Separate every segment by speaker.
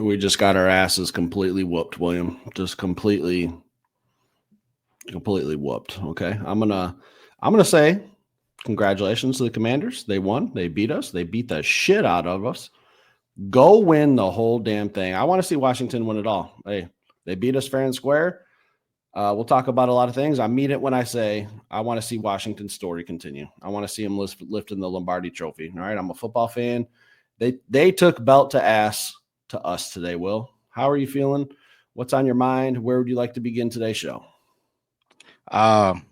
Speaker 1: We just got our asses completely whooped, William. Just completely whooped. Okay. I'm gonna say congratulations to the Commanders. They won. They beat us. They beat the shit out of us. Go win the whole damn thing. I want to see Washington win it all. Hey, they beat us fair and square. We'll talk about a lot of things. I mean it when I say I want to see Washington's story continue. I want to see them lifting the Lombardi Trophy. All right, I'm a football fan. They took belt to ass to us today, Will. How are you feeling? What's on your mind? Where would you like to begin today's show?
Speaker 2: I'm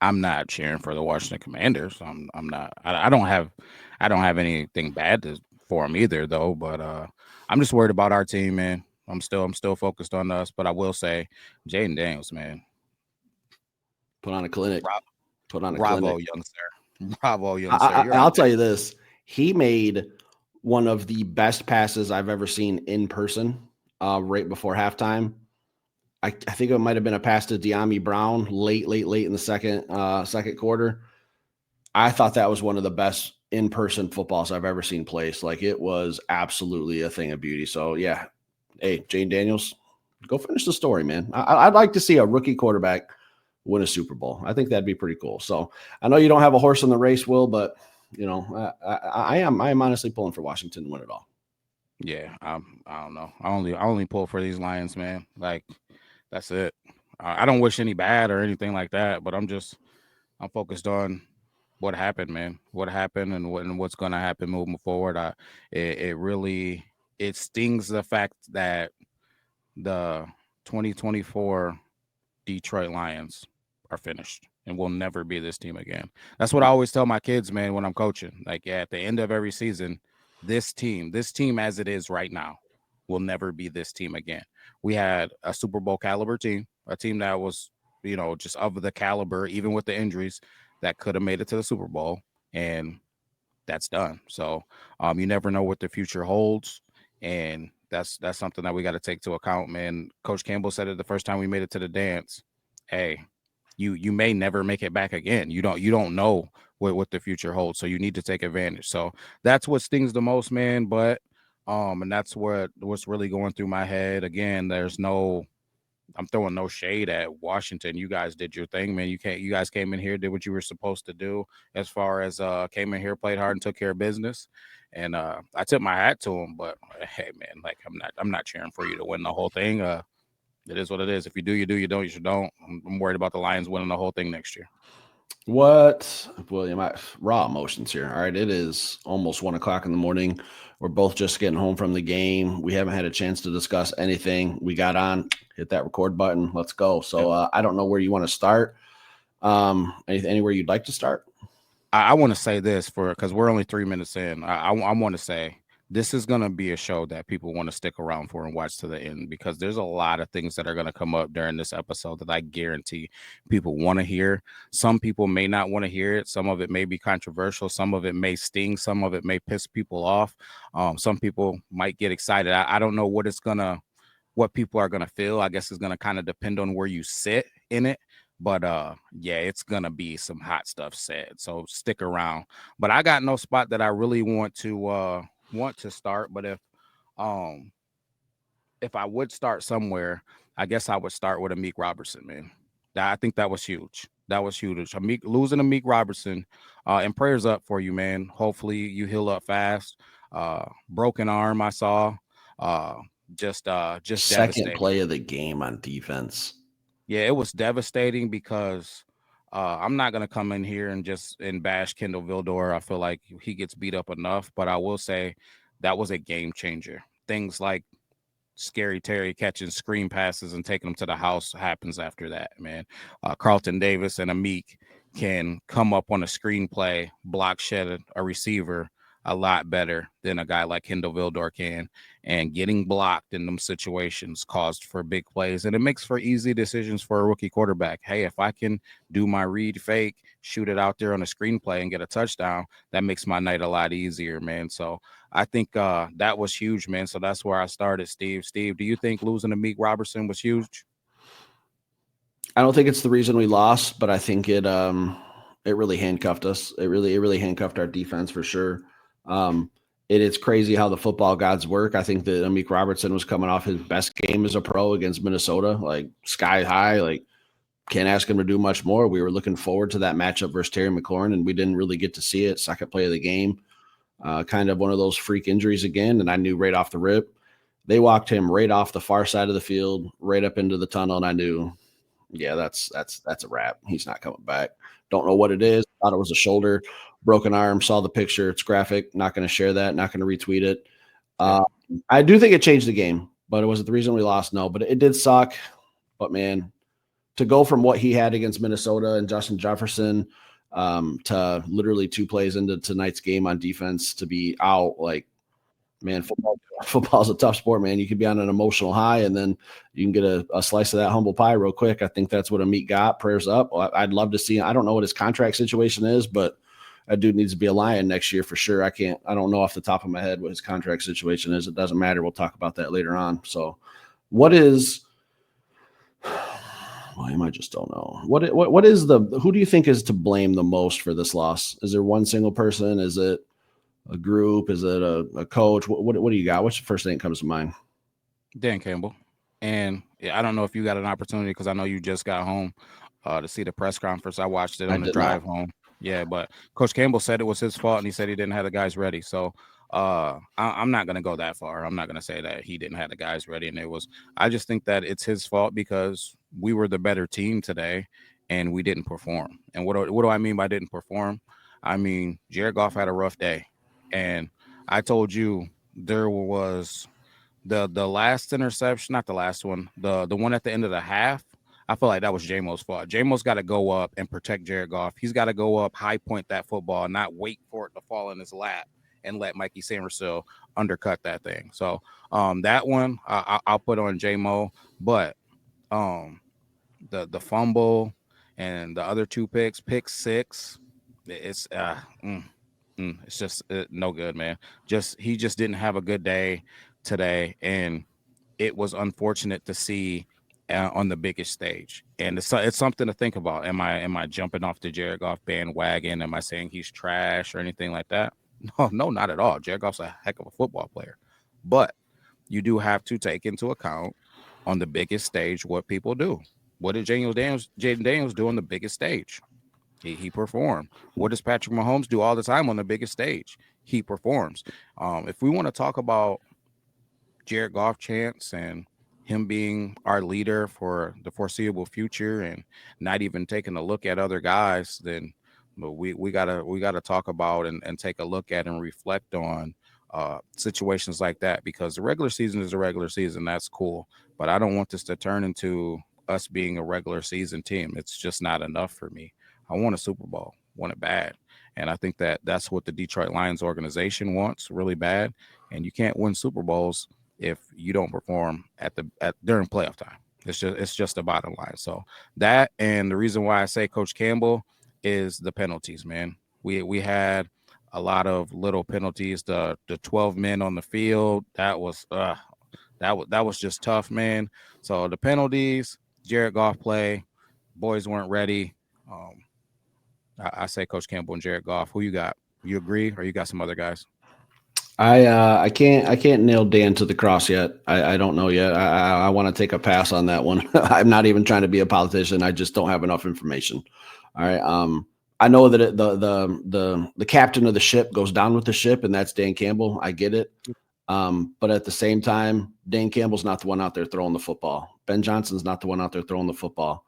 Speaker 2: not cheering for the Washington Commanders. I'm not. I don't have anything bad for them either, though. But I'm just worried about our team, man. I'm still focused on us. But I will say, Jaden Daniels, man,
Speaker 1: Put on a clinic. Put on a
Speaker 2: bravo,
Speaker 1: clinic.
Speaker 2: young sir. Bravo, young sir.
Speaker 1: I'll tell you this. He made one of the best passes I've ever seen in person right before halftime. I think it might have been a pass to De'Ami Brown late in the second quarter. I thought that was one of the best in-person footballs I've ever seen placed. Like, it was absolutely a thing of beauty. So, yeah. Hey, Jane Daniels, go finish the story, man. I'd like to see a rookie quarterback win a Super Bowl. I think that'd be pretty cool. So, I know you don't have a horse in the race, Will, but, you know, I am honestly pulling for Washington to win it all.
Speaker 2: Yeah, I don't know. I only pull for these Lions, man. Like, that's it. I don't wish any bad or anything like that, but I'm focused on what happened, man. What happened and what's going to happen moving forward. It really stings the fact that the 2024 Detroit Lions are finished and will never be this team again. That's what I always tell my kids, man, when I'm coaching. Like, yeah, at the end of every season, this team as it is right now, will never be this team again. We had a Super Bowl caliber team, a team that was, just of the caliber, even with the injuries, that could have made it to the Super Bowl, and that's done. So you never know what the future holds, and that's something that we got to take to account, man. Coach Campbell said it the first time we made it to the dance. Hey, you may never make it back again. You don't know what the future holds, so you need to take advantage. So that's what stings the most, man. But and that's what's really going through my head. Again, I'm throwing no shade at Washington. You guys did your thing, man. You guys came in here, did what you were supposed to do, as far as came in here, played hard, and took care of business. And I tip my hat to them. But hey, man, like, I'm not cheering for you to win the whole thing. It is what it is. If you do, you do. You don't, you don't. I'm worried about the Lions winning the whole thing next year.
Speaker 1: What, William? Raw emotions here. All right, it is almost 1:00 in the morning. We're both just getting home from the game. We haven't had a chance to discuss anything. We got on, hit that record button. Let's go. So I don't know where you want to start. Anywhere you'd like to start?
Speaker 2: I want to say this because we're only 3 minutes in. I want to say this is going to be a show that people want to stick around for and watch to the end, because there's a lot of things that are going to come up during this episode that I guarantee people want to hear. Some people may not want to hear it. Some of it may be controversial. Some of it may sting. Some of it may piss people off. Some people might get excited. I don't know what people are going to feel. I guess it's going to kind of depend on where you sit in it. But yeah, it's gonna be some hot stuff said. So stick around. But I got no spot that I really want to start. But if I would start somewhere, I guess I would start with Amik Robertson, man. I think that was huge. That was huge. Losing Amik Robertson, and prayers up for you, man. Hopefully you heal up fast. Broken arm, I saw. Just
Speaker 1: Second play of the game on defense.
Speaker 2: Yeah, it was devastating because I'm not gonna come in here and bash Kendall Vildor. I feel like he gets beat up enough, but I will say that was a game changer. Things like Scary Terry catching screen passes and taking them to the house happens after that, man. Carlton Davis and Amik can come up on a screenplay, block shed a receiver a lot better than a guy like Kendall Vildor can. And getting blocked in them situations caused for big plays. And it makes for easy decisions for a rookie quarterback. Hey, if I can do my read fake, shoot it out there on a screenplay and get a touchdown, that makes my night a lot easier, man. So I think that was huge, man. So that's where I started, Steve. Steve, do you think losing to Meek Robertson was huge?
Speaker 1: I don't think it's the reason we lost, but I think it really handcuffed us. It really handcuffed our defense for sure. it's crazy how the football gods work. I think that Amik Robertson was coming off his best game as a pro against Minnesota, like sky high. Like, can't ask him to do much more. We were looking forward to that matchup versus Terry McLaurin, and we didn't really get to see it. Second play of the game, kind of one of those freak injuries again. And I knew right off the rip, they walked him right off the far side of the field, right up into the tunnel, and I knew, yeah, that's a wrap. He's not coming back. Don't know what it is. Thought it was a shoulder, broken arm. Saw the picture. It's graphic. Not going to share that. Not going to retweet it. I do think it changed the game, but was it the reason we lost? No, but it did suck. But man, to go from what he had against Minnesota and Justin Jefferson to literally 2 plays into tonight's game on defense to be out, like, man, football's a tough sport, man. You can be on an emotional high, and then you can get a slice of that humble pie real quick. I think that's what Amit got. Prayers up. I'd love to see. I don't know what his contract situation is, but that dude needs to be a Lion next year for sure. I don't know off the top of my head what his contract situation is. It doesn't matter. We'll talk about that later on. So, what is? William, I just don't know. What is who do you think is to blame the most for this loss? Is there one single person? Is it a group? Is it a coach? What do you got? What's the first thing that comes to mind?
Speaker 2: Dan Campbell. And I don't know if you got an opportunity, because I know you just got home to see the press conference. I watched it on the drive home. Yeah, but Coach Campbell said it was his fault, and he said he didn't have the guys ready. So I'm not going to go that far. I'm not going to say that he didn't have the guys ready, and I just think that it's his fault because we were the better team today, and we didn't perform. And what do I mean by didn't perform? I mean, Jared Goff had a rough day, and I told you there was the last interception, not the last one, the one at the end of the half. I feel like that was J-Mo's fault. J-Mo's got to go up and protect Jared Goff. He's got to go up, high point that football, and not wait for it to fall in his lap and let Mikey Samersill undercut that thing. So that one I'll put on J-Mo. But the fumble and the other 2 picks, pick 6, it's it's just no good, man. He just didn't have a good day today, and it was unfortunate to see on the biggest stage. And it's something to think about. Am I jumping off the Jared Goff bandwagon? Am I saying he's trash or anything like that? No, not at all. Jared Goff's a heck of a football player, but you do have to take into account on the biggest stage what people do. What did Jaden Daniels do on the biggest stage? He performed. What does Patrick Mahomes do all the time on the biggest stage? He performs. If we want to talk about Jared Goff chance and him being our leader for the foreseeable future and not even taking a look at other guys, then we gotta talk about and take a look at and reflect on situations like that, because the regular season is a regular season. That's cool, but I don't want this to turn into us being a regular season team. It's just not enough for me. I want a Super Bowl, want it bad. And I think that's what the Detroit Lions organization wants really bad. And you can't win Super Bowls if you don't perform during playoff time. It's just the bottom line. So that, and the reason why I say Coach Campbell is the penalties, man. We had a lot of little penalties. The 12 men on the field, that was just tough, man. So the penalties, Jared Goff play, boys weren't ready. I say Coach Campbell and Jared Goff. Who you got? You agree, or you got some other guys?
Speaker 1: I can't nail Dan to the cross yet. I don't know yet. I want to take a pass on that one. I'm not even trying to be a politician. I just don't have enough information. All right. I know that the captain of the ship goes down with the ship, and that's Dan Campbell. I get it. But at the same time, Dan Campbell's not the one out there throwing the football. Ben Johnson's not the one out there throwing the football.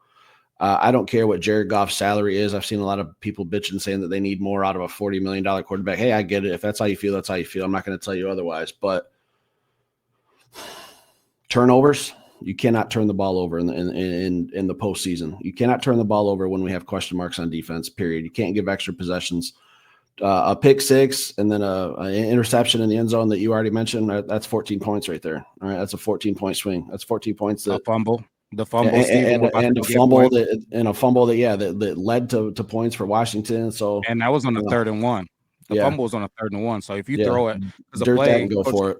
Speaker 1: I don't care what Jared Goff's salary is. I've seen a lot of people bitching saying that they need more out of a $40 million quarterback. Hey, I get it. If that's how you feel, that's how you feel. I'm not going to tell you otherwise. But turnovers, you cannot turn the ball over in the postseason. You cannot turn the ball over when we have question marks on defense, period. You can't give extra possessions. A pick 6 and then an interception in the end zone that you already mentioned, that's 14 points right there. All right, that's a 14-point swing. That's 14 points.
Speaker 2: A fumble. The fumble,
Speaker 1: and a fumble that led to points for Washington. So,
Speaker 2: and that was on the 3rd and 1. The fumble was on the 3rd and 1. So if you throw it, because a play,
Speaker 1: and go for it.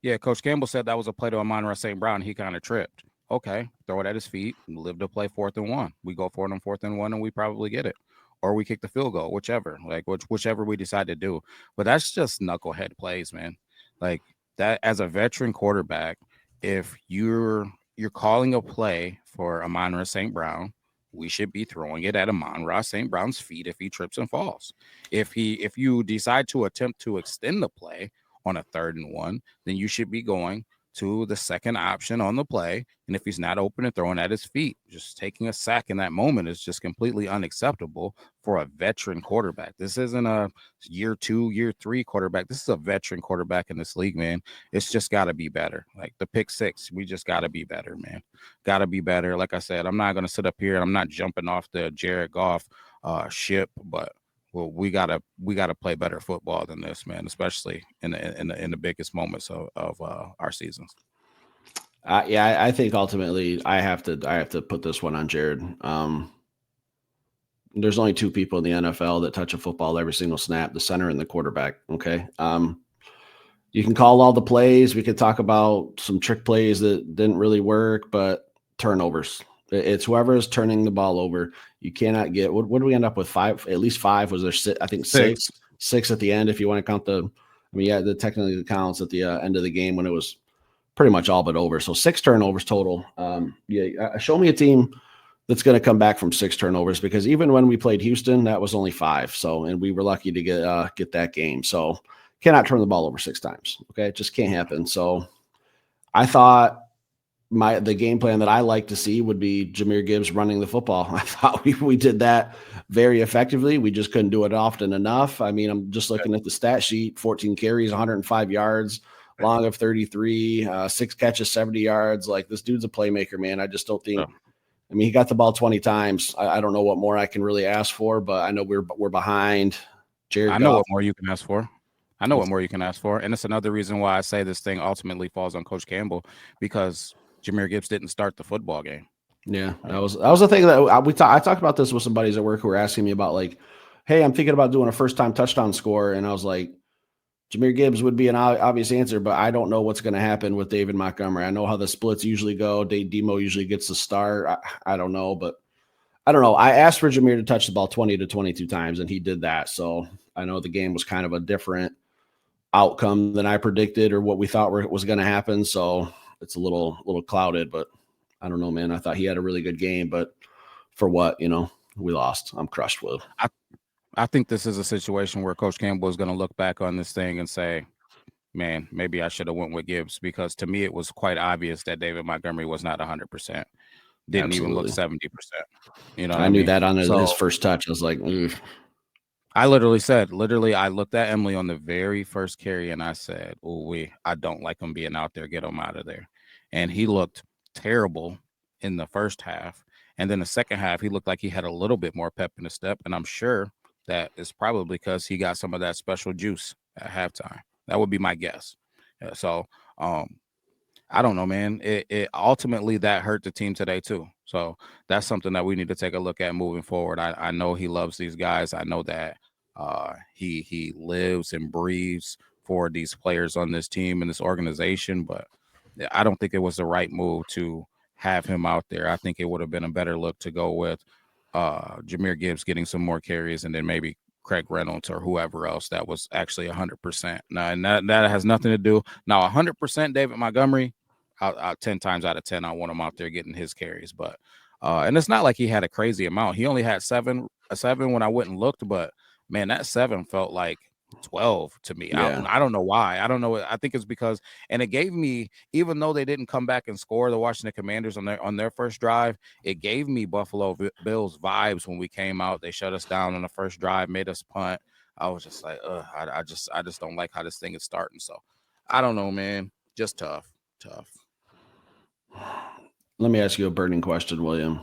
Speaker 2: Yeah, Coach Campbell said that was a play to Amon-Ra St. Brown. He kind of tripped. Okay, throw it at his feet, live to play 4th and 1. We go for it on 4th and 1, and we probably get it. or we kick the field goal, whichever, like whichever we decide to do. But that's just knucklehead plays, man. Like that as a veteran quarterback, if you're calling a play for Amon-Ra St. Brown, we should be throwing it at Amon-Ra St. Brown's feet if he trips and falls. If you decide to attempt to extend the play on a 3rd and 1, then you should be going to the second option on the play. And if he's not open and throwing at his feet, just taking a sack in that moment is just completely unacceptable for a veteran quarterback. This isn't a year 2, year 3 quarterback. This is a veteran quarterback in this league, man. It's just got to be better. Like the pick 6, we just got to be better, man. Got to be better. Like I said, I'm not going to sit up here and I'm not jumping off the Jared Goff ship, but well, we gotta play better football than this, man. Especially in the biggest moments of our seasons.
Speaker 1: Yeah, I think ultimately I have to put this one on Jared. There's only two people in the NFL that touch a football every single snap: the center and the quarterback. Okay. You can call all the plays. We could talk about some trick plays that didn't really work, but turnovers. It's whoever is turning the ball over. You cannot get what do we end up with? 5, at least 5. Was there six? I think 6, 6 at the end. If you want to count the technically counts at the end of the game when it was pretty much all but over. So 6 turnovers total. Show me a team that's going to come back from 6 turnovers, because even when we played Houston, that was only 5. So, and we were lucky to get that game. So cannot turn the ball over 6 times. Okay. It just can't happen. So I thought the game plan that I like to see would be Jahmyr Gibbs running the football. I thought we did that very effectively. We just couldn't do it often enough. I mean, I'm just looking at the stat sheet: 14 carries, 105 yards, long of 33, 6 catches, 70 yards. Like, this dude's a playmaker, man. I just don't think. I mean, he got the ball 20 times. I don't know what more I can really ask for, but I know we're behind. Jared
Speaker 2: I know
Speaker 1: Goff.
Speaker 2: what more you can ask for. I know what more you can ask for, and it's another reason why I say this thing ultimately falls on Coach Campbell, because Jahmyr Gibbs didn't start the football game.
Speaker 1: Yeah, that was the thing that I talked about this with some buddies at work who were asking me about, like, hey, I'm thinking about doing a first time touchdown score, and I was like, Jahmyr Gibbs would be an obvious answer, but I don't know what's going to happen with David Montgomery. I know how the splits usually go. Demo usually gets the start. I don't know, but I don't know. I asked for Jahmyr to touch the ball 20 to 22 times, and he did that. So I know the game was kind of a different outcome than I predicted or what we thought was going to happen. So it's a little clouded, but I don't know, man. I thought he had a really good game, but for what, we lost. I'm crushed with.
Speaker 2: I think this is a situation where Coach Campbell is going to look back on this thing and say, man, maybe I should have went with Gibbs, because to me it was quite obvious that David Montgomery was not 100%. Didn't even look 70%. You know what I
Speaker 1: knew
Speaker 2: mean?
Speaker 1: that on his first touch. I was like,
Speaker 2: I I looked at Emily on the very first carry and I said, I don't like him being out there. Get him out of there. And he looked terrible in the first half. And then the second half, he looked like he had a little bit more pep in his step. And I'm sure that is probably because he got some of that special juice at halftime. That would be my guess. So I don't know, man. It ultimately that hurt the team today too. So that's something that we need to take a look at moving forward. I know he loves these guys. I know that he lives and breathes for these players on this team and this organization, but I don't think it was the right move to have him out there. I think it would have been a better look to go with Jahmyr Gibbs getting some more carries, and then maybe Craig Reynolds or whoever else that was actually 100%. Now, and that has nothing to do. Now, 100% David Montgomery, 10 times out of 10, I want him out there getting his carries. But and it's not like he had a crazy amount. He only had seven when I went and looked, but man, that 7 felt like 12 to me.
Speaker 1: Yeah.
Speaker 2: I don't know why. I don't know. I think it's because, and it gave me, even though they didn't come back and score, the Washington Commanders on their first drive, it gave me Buffalo Bills vibes when we came out. They shut us down on the first drive, made us punt. I was just like, I just don't like how this thing is starting. So I don't know, man. Just tough.
Speaker 1: Let me ask you a burning question, William.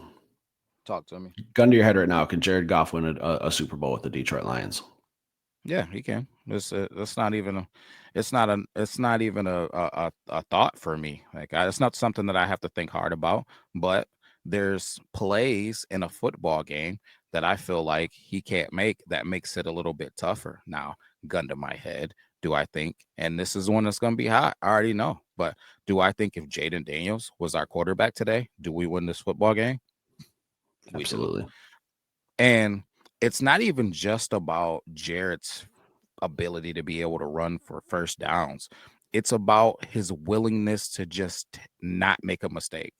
Speaker 2: Talk to me.
Speaker 1: Gun to your head right now. Can Jared Goff win a Super Bowl with the Detroit Lions?
Speaker 2: Yeah, he can. It's not even a thought for me. Like, it's not something that I have to think hard about. But there's plays in a football game that I feel like he can't make, that makes it a little bit tougher. Now, gun to my head, do I think, and this is one that's going to be hot, I already know, but do I think if Jaden Daniels was our quarterback today, do we win this football game? We do.
Speaker 1: Absolutely.
Speaker 2: And it's not even just about Jared's ability to be able to run for first downs. It's about his willingness to just not make a mistake.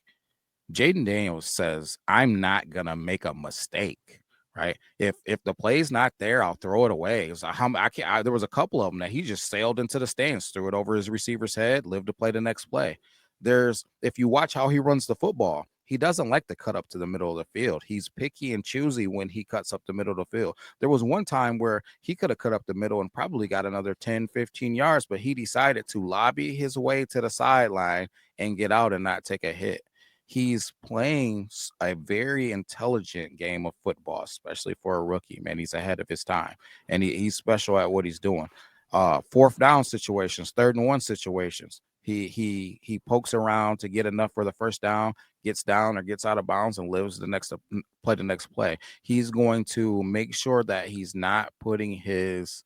Speaker 2: Jaden Daniels says, "I'm not gonna make a mistake." Right? If the play's not there, I'll throw it away. So I can't. There was a couple of them that he just sailed into the stands, threw it over his receiver's head, lived to play the next play. If you watch how he runs the football, he doesn't like to cut up to the middle of the field. He's picky and choosy when he cuts up the middle of the field. There was one time where he could have cut up the middle and probably got another 10, 15 yards, but he decided to lobby his way to the sideline and get out and not take a hit. He's playing a very intelligent game of football, especially for a rookie. Man, he's ahead of his time, and he's special at what he's doing. Fourth down situations, 3rd and 1 situations. He pokes around to get enough for the first down, gets down or gets out of bounds, and lives the next play. He's going to make sure that he's not putting his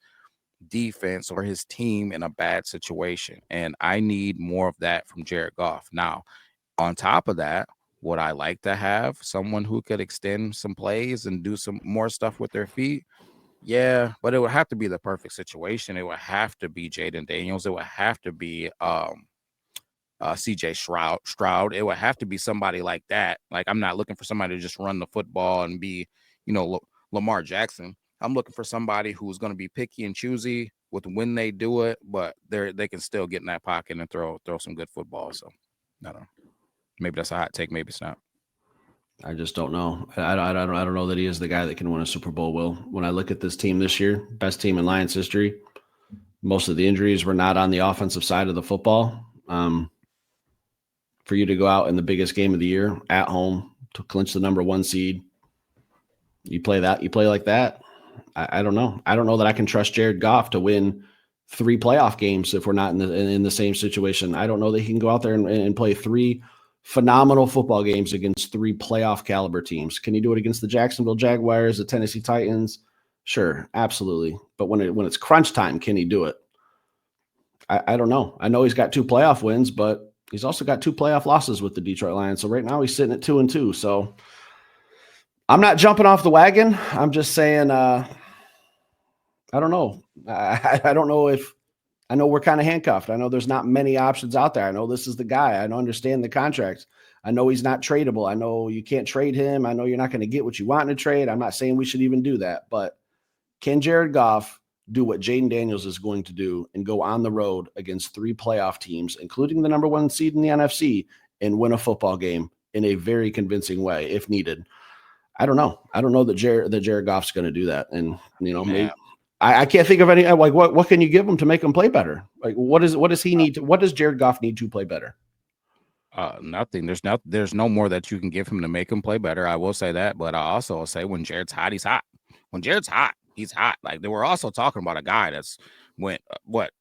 Speaker 2: defense or his team in a bad situation. And I need more of that from Jared Goff. Now, on top of that, would I like to have someone who could extend some plays and do some more stuff with their feet? Yeah, but it would have to be the perfect situation. It would have to be Jaden Daniels. It would have to be CJ Stroud. It would have to be somebody like that. Like, I'm not looking for somebody to just run the football and be, Lamar Jackson. I'm looking for somebody who's going to be picky and choosy with when they do it, but they can still get in that pocket and throw some good football. So, I don't know. Maybe that's a hot take. Maybe it's not.
Speaker 1: I just don't know. I don't know that he is the guy that can win a Super Bowl. Will, when I look at this team this year, best team in Lions history, most of the injuries were not on the offensive side of the football. For you to go out in the biggest game of the year at home to clinch the number 1 seed, you play like that. I don't know. I don't know that I can trust Jared Goff to win 3 playoff games if we're not in the same situation. I don't know that he can go out there and play 3 phenomenal football games against 3 playoff caliber teams. Can he do it against the Jacksonville Jaguars, the Tennessee Titans? Sure, absolutely. But when it's crunch time, can he do it? I don't know. I know he's got 2 playoff wins, but he's also got 2 playoff losses with the Detroit Lions. So right now he's sitting at 2-2. So I'm not jumping off the wagon. I'm just saying, I don't know. I don't know if I know we're kind of handcuffed. I know there's not many options out there. I know this is the guy. I don't understand the contract. I know he's not tradable. I know you can't trade him. I know you're not going to get what you want in a trade. I'm not saying we should even do that. But can Jared Goff do what Jaden Daniels is going to do and go on the road against 3 playoff teams, including the number 1 seed in the NFC, and win a football game in a very convincing way if needed? I don't know. I don't know that Jared Goff's going to do that. And, maybe I can't think of any, like, what can you give him to make him play better? Like, what does he need what does Jared Goff need to play better?
Speaker 2: Nothing. There's no more that you can give him to make him play better. I will say that, but I also will say when Jared's hot, he's hot. When Jared's hot, he's hot. Like, they were also talking about a guy that's went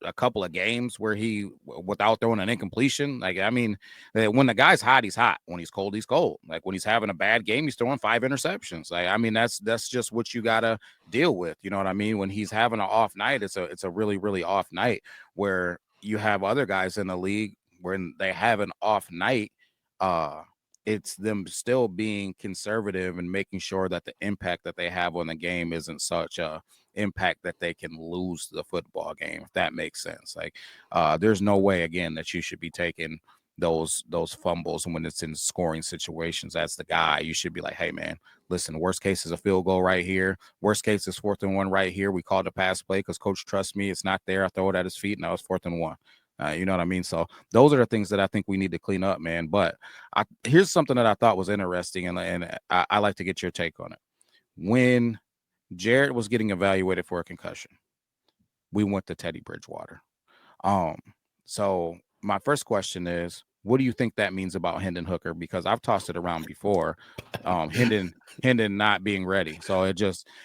Speaker 2: a couple of games where he without throwing an incompletion. Like, I mean, when the guy's hot, he's hot. When he's cold, he's cold. Like, when he's having a bad game, he's throwing 5 interceptions. Like, I mean, that's just what you gotta deal with. You know what I mean? When he's having an off night, it's a really, really off night where you have other guys in the league when they have an off night, uh, it's them still being conservative and making sure that the impact that they have on the game isn't such a impact that they can lose the football game, if that makes sense. Like, there's no way again that you should be taking those fumbles when it's in scoring situations. That's the guy. You should be like, hey man, listen, worst case is a field goal right here. Worst case is 4th and 1 right here. We called a pass play because coach trusts me. It's not there. I throw it at his feet. Now it's 4th and 1. You know what I mean? So those are the things that I think we need to clean up, man. But here's something that I thought was interesting, and I like to get your take on it. When Jared was getting evaluated for a concussion, we went to Teddy Bridgewater. So my first question is, what do you think that means about Hendon Hooker? Because I've tossed it around before, Hendon not being ready. So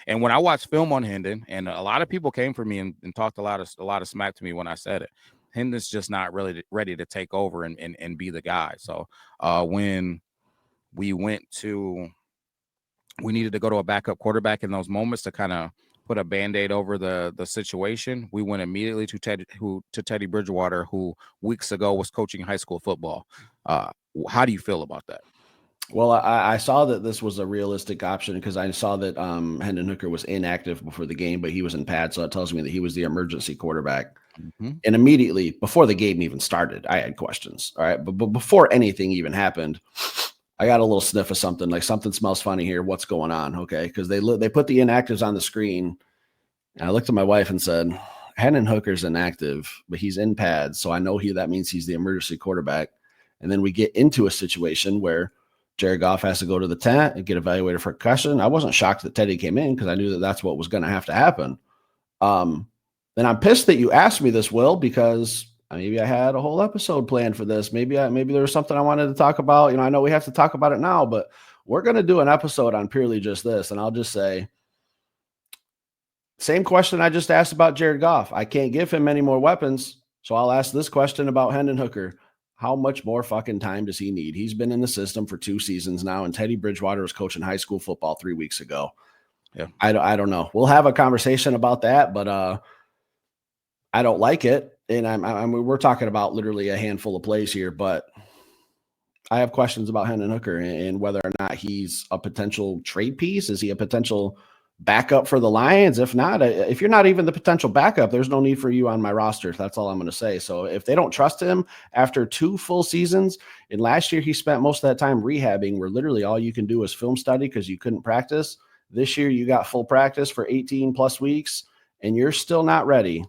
Speaker 2: and when I watched film on Hendon, and a lot of people came for me and talked a lot of smack to me when I said it. Hendon's just not really ready to take over and be the guy. So when we needed to go to a backup quarterback in those moments to kind of put a Band-Aid over the situation, we went immediately to Teddy Bridgewater, who weeks ago was coaching high school football. How do you feel about that?
Speaker 1: Well, I saw that this was a realistic option because I saw that Hendon Hooker was inactive before the game, but he was in pad, so it tells me that he was the emergency quarterback.
Speaker 2: Mm-hmm.
Speaker 1: And immediately before the game even started, I had questions. All right, but before anything even happened, I got a little sniff of something. Like something smells funny here. What's going on? Okay, because they put the inactives on the screen, and I looked at my wife and said, Hendon Hooker's inactive, but he's in pads, so I know that means he's the emergency quarterback. And then we get into a situation where Jared Goff has to go to the tent and get evaluated for concussion. I wasn't shocked that Teddy came in because I knew that that's what was going to have to happen. Um, and I'm pissed that you asked me this, Will, because maybe I had a whole episode planned for this. Maybe there was something I wanted to talk about. You know, I know we have to talk about it now, but we're going to do an episode on purely just this. And I'll just say, same question I just asked about Jared Goff. I can't give him any more weapons. So I'll ask this question about Hendon Hooker. How much more fucking time does he need? He's been in the system for 2 seasons now, and Teddy Bridgewater was coaching high school football 3 weeks ago.
Speaker 2: Yeah.
Speaker 1: I don't know. We'll have a conversation about that, but I don't like it. And we're talking about literally a handful of plays here, but I have questions about Hendon Hooker and whether or not he's a potential trade piece. Is he a potential backup for the Lions? If not, if you're not even the potential backup, there's no need for you on my roster. That's all I'm going to say. So if they don't trust him after 2 full seasons, and last year he spent most of that time rehabbing, where literally all you can do is film study because you couldn't practice. This year you got full practice for 18 plus weeks, and you're still not ready.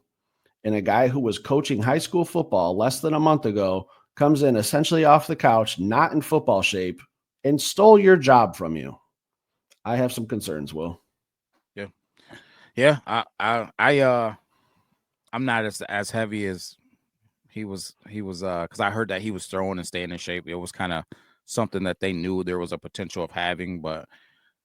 Speaker 1: And a guy who was coaching high school football less than a month ago comes in essentially off the couch, not in football shape, and stole your job from you. I have some concerns, Will.
Speaker 2: Yeah. Yeah. I'm not as heavy as he was because I heard that he was throwing and staying in shape. It was kind of something that they knew there was a potential of having, but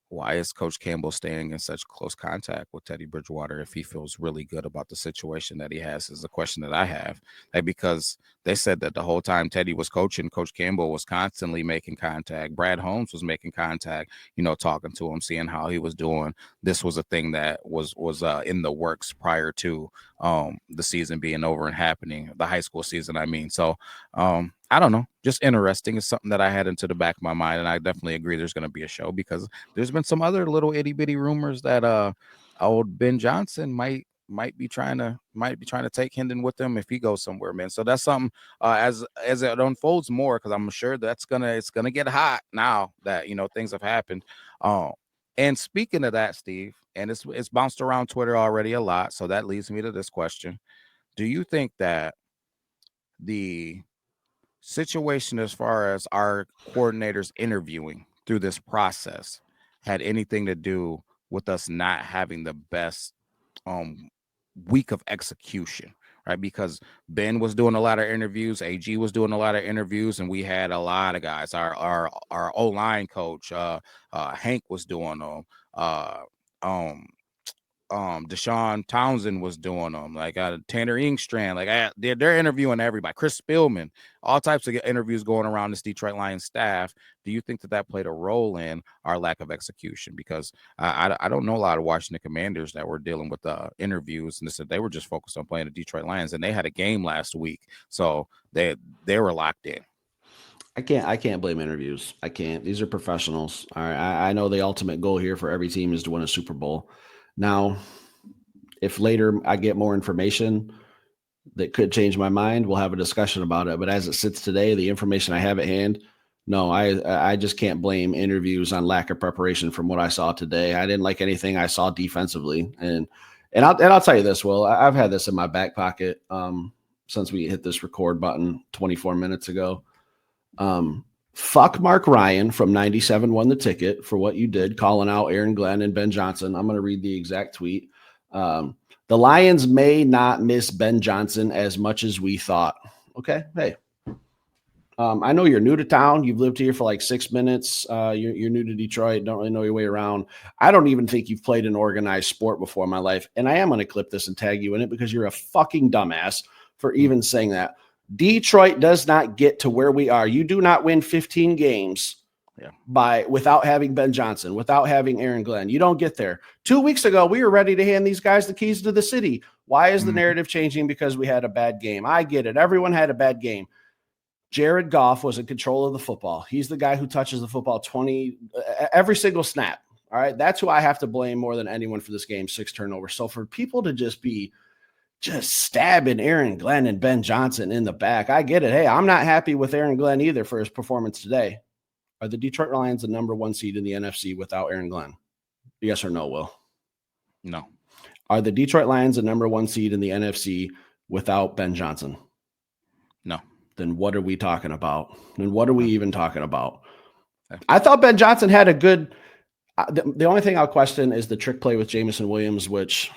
Speaker 2: why is Coach Campbell staying in such close contact with Teddy Bridgewater if he feels really good about the situation that he has? Is the question that I have. Like, because they said that the whole time Teddy was coaching, Coach Campbell was constantly making contact. Brad Holmes was making contact, talking to him, seeing how he was doing. This was a thing that was in the works prior to the season being over and happening, the high school season, I mean. So I don't know, just interesting. It's something that I had into the back of my mind, and I definitely agree there's going to be a show because there's been some other little itty bitty rumors that old Ben Johnson might be trying to take Hendon with him if he goes somewhere, man. So that's something as it unfolds more, because I'm sure it's gonna get hot now that things have happened. And speaking of that, Steve, and it's bounced around Twitter already a lot, so that leads me to this question: do you think that the situation as far as our coordinators interviewing through this process had anything to do with us not having the best week of execution, right? Because Ben was doing a lot of interviews, AG was doing a lot of interviews, and we had a lot of guys. Our O-line coach, Hank, was doing them. Deshaun Townsend was doing them, like Tanner Ingstrand, like they're interviewing everybody. Chris Spillman, all types of interviews going around this Detroit Lions staff. Do you think that played a role in our lack of execution? Because I don't know a lot of Washington Commanders that were dealing with interviews, and they were just focused on playing the Detroit Lions, and they had a game last week, so they were locked in.
Speaker 1: I can't blame interviews. I can't. These are professionals. All right. I know the ultimate goal here for every team is to win a Super Bowl. Now, if later I get more information that could change my mind, we'll have a discussion about it. But as it sits today, the information I have at hand, no, I just can't blame interviews on lack of preparation from what I saw today. I didn't like anything I saw defensively. And I'll tell you this, Will, I've had this in my back pocket since we hit this record button 24 minutes ago. Fuck Mark Ryan from 97 Won the Ticket for what you did, calling out Aaron Glenn and Ben Johnson. I'm going to read the exact tweet. The Lions may not miss Ben Johnson as much as we thought. Okay. Hey, I know you're new to town. You've lived here for like 6 minutes. You're new to Detroit. Don't really know your way around. I don't even think you've played an organized sport before in my life. And I am going to clip this and tag you in it because you're a fucking dumbass for even saying that. Detroit does not get to where we are. You do not win 15 games without having Ben Johnson, without having Aaron Glenn. You don't get there. 2 weeks ago, we were ready to hand these guys the keys to the city. Why is the narrative changing because we had a bad game? I get it. Everyone had a bad game. Jared Goff was in control of the football. He's the guy who touches the football every single snap. All right. That's who I have to blame more than anyone for this game, 6 turnovers. So for people to just be stabbing Aaron Glenn and Ben Johnson in the back, I get it. Hey, I'm not happy with Aaron Glenn either for his performance today. Are the Detroit Lions the number 1 seed in the NFC without Aaron Glenn? Yes or no, Will?
Speaker 2: No.
Speaker 1: Are the Detroit Lions the number 1 seed in the NFC without Ben Johnson?
Speaker 2: No.
Speaker 1: Then what are we talking about? Then what are we even talking about? I thought Ben Johnson had a good the only thing I'll question is the trick play with Jameson Williams, which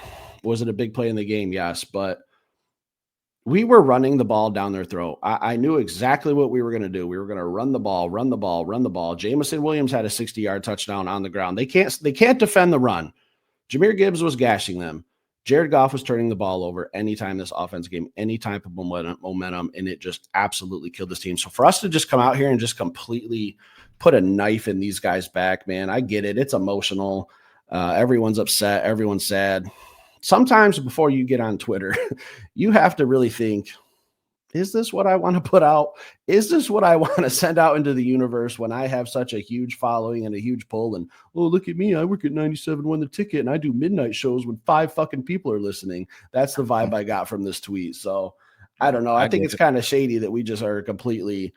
Speaker 1: was it a big play in the game? Yes, but we were running the ball down their throat. I knew exactly what we were going to do. We were going to run the ball, run the ball, run the ball. Jameson Williams had a 60-yard touchdown on the ground. They can't defend the run. Jahmyr Gibbs was gashing them. Jared Goff was turning the ball over anytime this offense game, any type of momentum, and it just absolutely killed this team. So for us to just come out here and just completely put a knife in these guys' back, man, I get it. It's emotional. Everyone's upset. Everyone's sad. Sometimes before you get on Twitter, you have to really think, is this what I want to put out? Is this what I want to send out into the universe when I have such a huge following and a huge pull? And, oh, look at me. I work at 97 Won the Ticket, and I do midnight shows when 5 fucking people are listening. That's the vibe I got from this tweet. So I don't know. I think it's kind of shady that we just are completely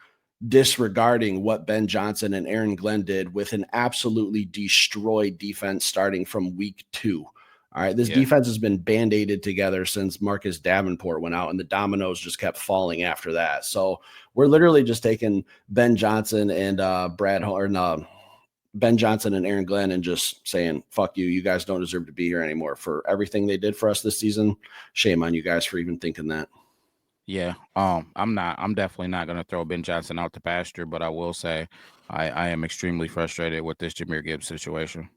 Speaker 1: disregarding what Ben Johnson and Aaron Glenn did with an absolutely destroyed defense starting from week 2. All right, this defense has been band-aided together since Marcus Davenport went out, and the dominoes just kept falling after that. So we're literally just taking Ben Johnson and Ben Johnson and Aaron Glenn and just saying, fuck you, you guys don't deserve to be here anymore for everything they did for us this season. Shame on you guys for even thinking that.
Speaker 2: Yeah, I'm definitely not going to throw Ben Johnson out to pasture, but I will say I am extremely frustrated with this Jahmyr Gibbs situation.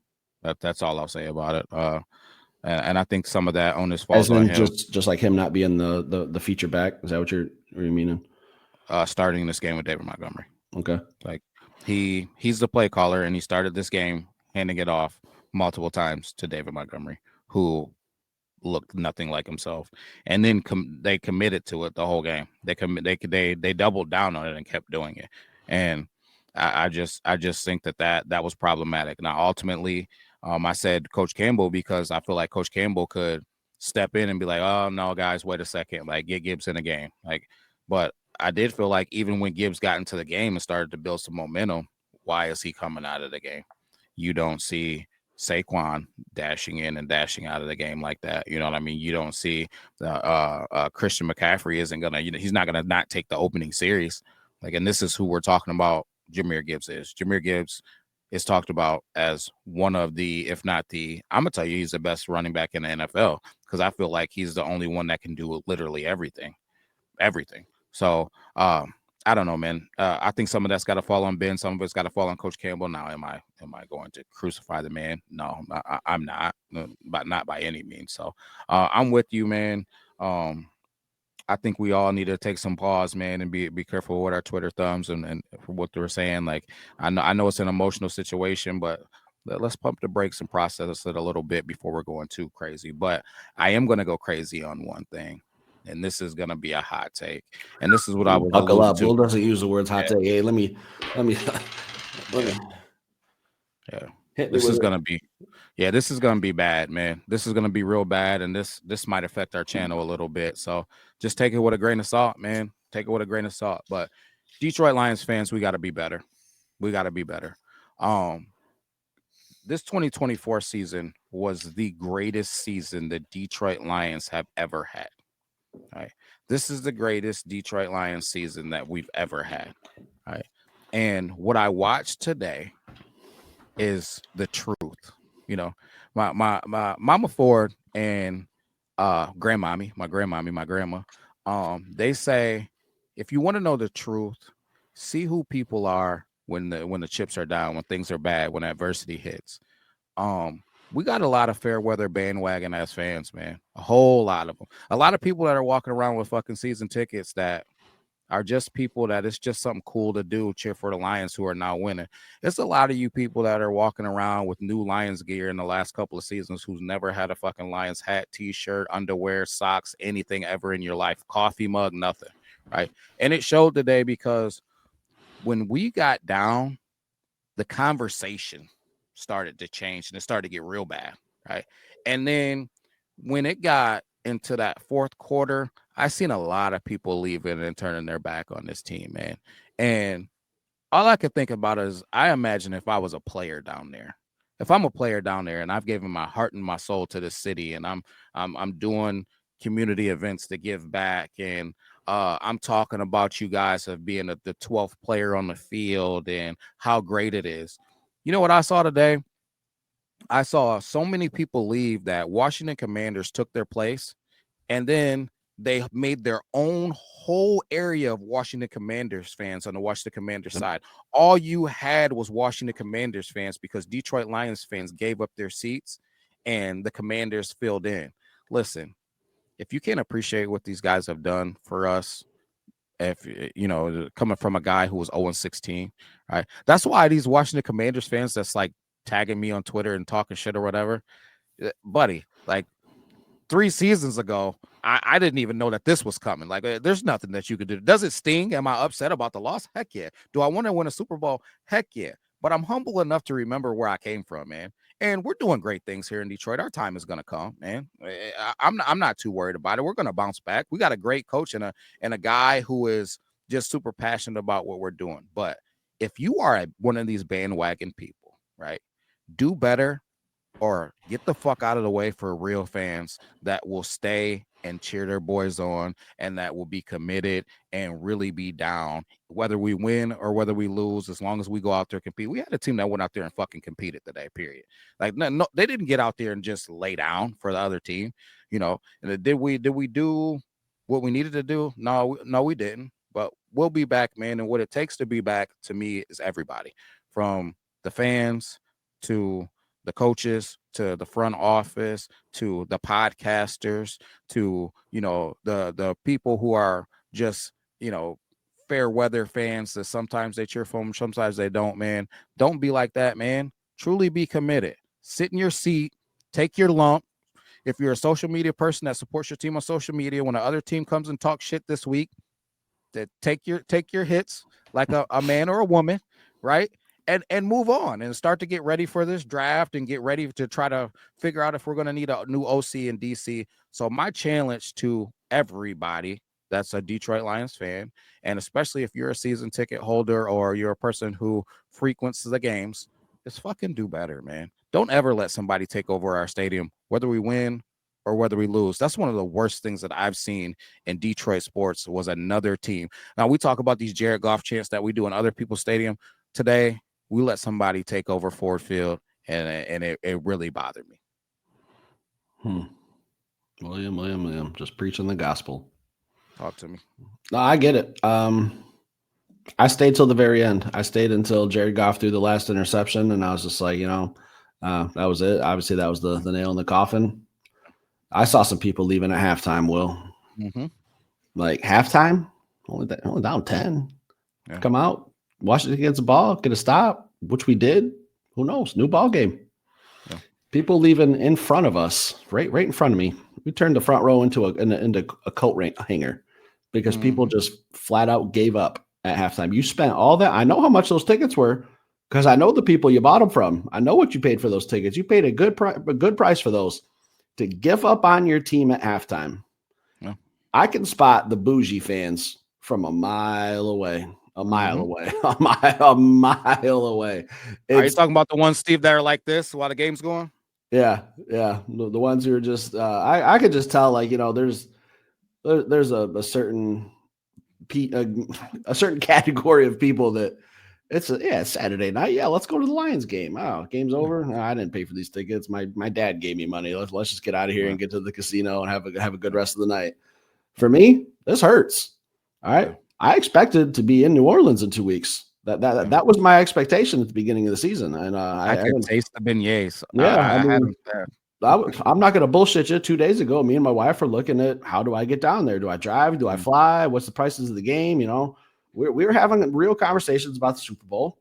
Speaker 2: That's all I'll say about it. And I think some of that onus falls on him.
Speaker 1: Just like him not being the feature back. Is that what you're meaning?
Speaker 2: Starting this game with David Montgomery.
Speaker 1: Okay.
Speaker 2: Like he's the play caller, and he started this game handing it off multiple times to David Montgomery, who looked nothing like himself. And then they committed to it the whole game. They doubled down on it and kept doing it. And I just think that was problematic. Now, ultimately, I said Coach Campbell because I feel like Coach Campbell could step in and be like, oh, no, guys, wait a second. Like, get Gibbs in the game. But I did feel like even when Gibbs got into the game and started to build some momentum, why is he coming out of the game? You don't see Saquon dashing in and dashing out of the game like that. You know what I mean? You don't see Christian McCaffrey isn't going to, he's not going to not take the opening series. And this is who we're talking about Jahmyr Gibbs is. Jahmyr Gibbs is talked about as one of the, if not the, I'm going to tell you, he's the best running back in the NFL because I feel like he's the only one that can do literally everything. So I don't know, man. I think some of that's got to fall on Ben. Some of it's got to fall on Coach Campbell. Now, am I going to crucify the man? No, I'm not, but not by any means. So I'm with you, man. I think we all need to take some pause, man, and be careful with our Twitter thumbs and for what they're saying. Like, I know it's an emotional situation, but let's pump the brakes and process it a little bit before we're going too crazy. But I am going to go crazy on one thing, and this is going to be a hot take. And this is what I was
Speaker 1: buckle up. Will doesn't use the words hot take. Hey, let me.
Speaker 2: Yeah. This is going to be bad, man. This is going to be real bad, and this might affect our channel a little bit. So just take it with a grain of salt, man. Take it with a grain of salt. But Detroit Lions fans, we got to be better. We got to be better. This 2024 season was the greatest season the Detroit Lions have ever had. All right. This is the greatest Detroit Lions season that we've ever had. All right. And what I watched today is the truth. You know, my Mama Ford and my grandma, they say if you want to know the truth, see who people are when the chips are down, when things are bad, when adversity hits. We got a lot of fair weather bandwagon as fans, man. A whole lot of them. A lot of people that are walking around with fucking season tickets that are just people that it's just something cool to do, cheer for the Lions who are now winning. It's a lot of you people that are walking around with new Lions gear in the last couple of seasons who's never had a fucking Lions hat, t-shirt, underwear, socks, anything ever in your life, coffee mug, nothing, right? And it showed today because when we got down, the conversation started to change and it started to get real bad, right? And then when it got into that fourth quarter, I seen a lot of people leaving and turning their back on this team, man. And all I could think about is I imagine if I was a player down there, if I'm a player down there and I've given my heart and my soul to the city and I'm doing community events to give back and I'm talking about you guys of being the 12th player on the field and how great it is. You know what I saw today? I saw so many people leave that Washington Commanders took their place and then they made their own whole area of Washington Commanders fans on the Washington Commanders side. All you had was Washington Commanders fans because Detroit Lions fans gave up their seats and the Commanders filled in. Listen, if you can't appreciate what these guys have done for us, if you know, coming from a guy who was 0-16, right? That's why these Washington Commanders fans that's like tagging me on Twitter and talking shit or whatever, buddy, like 3 seasons ago, I didn't even know that this was coming. Like, there's nothing that you could do. Does it sting? Am I upset about the loss? Heck yeah. Do I want to win a Super Bowl? Heck yeah. But I'm humble enough to remember where I came from, man. And we're doing great things here in Detroit. Our time is gonna come, man. I'm not too worried about it. We're gonna bounce back. We got a great coach and a guy who is just super passionate about what we're doing. But if you are one of these bandwagon people, right, do better or get the fuck out of the way for real fans that will stay and cheer their boys on and that will be committed and really be down whether we win or whether we lose. As long as we go out there and compete, we had a team that went out there and fucking competed today, period. Like, no, they didn't get out there and just lay down for the other team, you know. And did we do what we needed to do? No, we didn't. But we'll be back, man. And what it takes to be back, to me, is everybody, from the fans to the coaches to the front office to the podcasters to, you know, the people who are just, you know, fair weather fans that sometimes they cheer for them, sometimes they don't, man. Don't be like that, man. Truly be committed. Sit in your seat, take your lump. If you're a social media person that supports your team on social media, when the other team comes and talks shit this week, that take your hits like a man or a woman, right? And move on and start to get ready for this draft and get ready to try to figure out if we're going to need a new OC in DC. So my challenge to everybody that's a Detroit Lions fan, and especially if you're a season ticket holder or you're a person who frequents the games, is fucking do better, man. Don't ever let somebody take over our stadium, whether we win or whether we lose. That's one of the worst things that I've seen in Detroit sports was another team. Now, we talk about these Jared Goff chants that we do in other people's stadium. Today, we let somebody take over Ford Field, and it really bothered me.
Speaker 1: William, just preaching the gospel.
Speaker 2: Talk to me.
Speaker 1: No, I get it. I stayed till the very end. I stayed until Jared Goff threw the last interception, and I was just like, that was it. Obviously, that was the nail in the coffin. I saw some people leaving at halftime, Will.
Speaker 2: Mm-hmm.
Speaker 1: Like, halftime? Only down 10.
Speaker 2: Yeah.
Speaker 1: Come out. Washington gets the ball, get a stop, which we did. Who knows? New ball game. Yeah. People leaving in front of us, right in front of me. We turned the front row into a coat hanger because people just flat out gave up at halftime. You spent all that. I know how much those tickets were because I know the people you bought them from. I know what you paid for those tickets. You paid a good price for those. To give up on your team at halftime. Yeah. I can spot the bougie fans from a mile away. A mile away.
Speaker 2: Are you talking about the ones, Steve, that are like this while the game's going?
Speaker 1: Yeah. The ones who are just I could just tell, like, there's a certain a certain category of people that it's Saturday night. Yeah, let's go to the Lions game. Oh, game's over. No, I didn't pay for these tickets. My dad gave me money. Let's just get out of here and get to the casino and have a good rest of the night. For me, this hurts. All right. I expected to be in New Orleans in 2 weeks. That was my expectation at the beginning of the season. And
Speaker 2: I could taste the beignets.
Speaker 1: Yeah, I'm not going to bullshit you. 2 days ago, me and my wife were looking at how do I get down there? Do I drive? Do I fly? What's the prices of the game? We were having real conversations about the Super Bowl.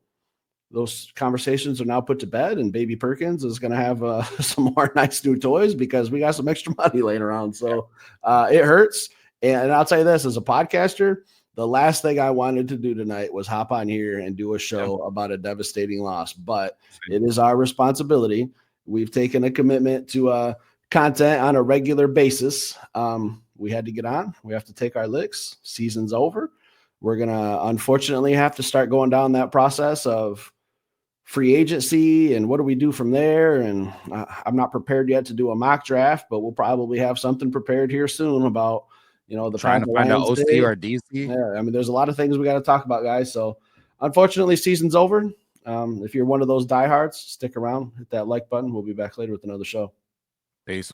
Speaker 1: Those conversations are now put to bed, and Baby Perkins is going to have some more nice new toys because we got some extra money laying around. So it hurts. And I'll tell you this, as a podcaster, the last thing I wanted to do tonight was hop on here and do a show about a devastating loss, but it is our responsibility. We've taken a commitment to content on a regular basis. We had to get on. We have to take our licks. Season's over. We're going to unfortunately have to start going down that process of free agency and what do we do from there. And I'm not prepared yet to do a mock draft, but we'll probably have something prepared here soon about, the
Speaker 2: trying to find an OC or DC.
Speaker 1: Yeah, I mean, there's a lot of things we got to talk about, guys. So unfortunately, season's over. If you're one of those diehards, stick around, hit that like button. We'll be back later with another show.
Speaker 2: Peace.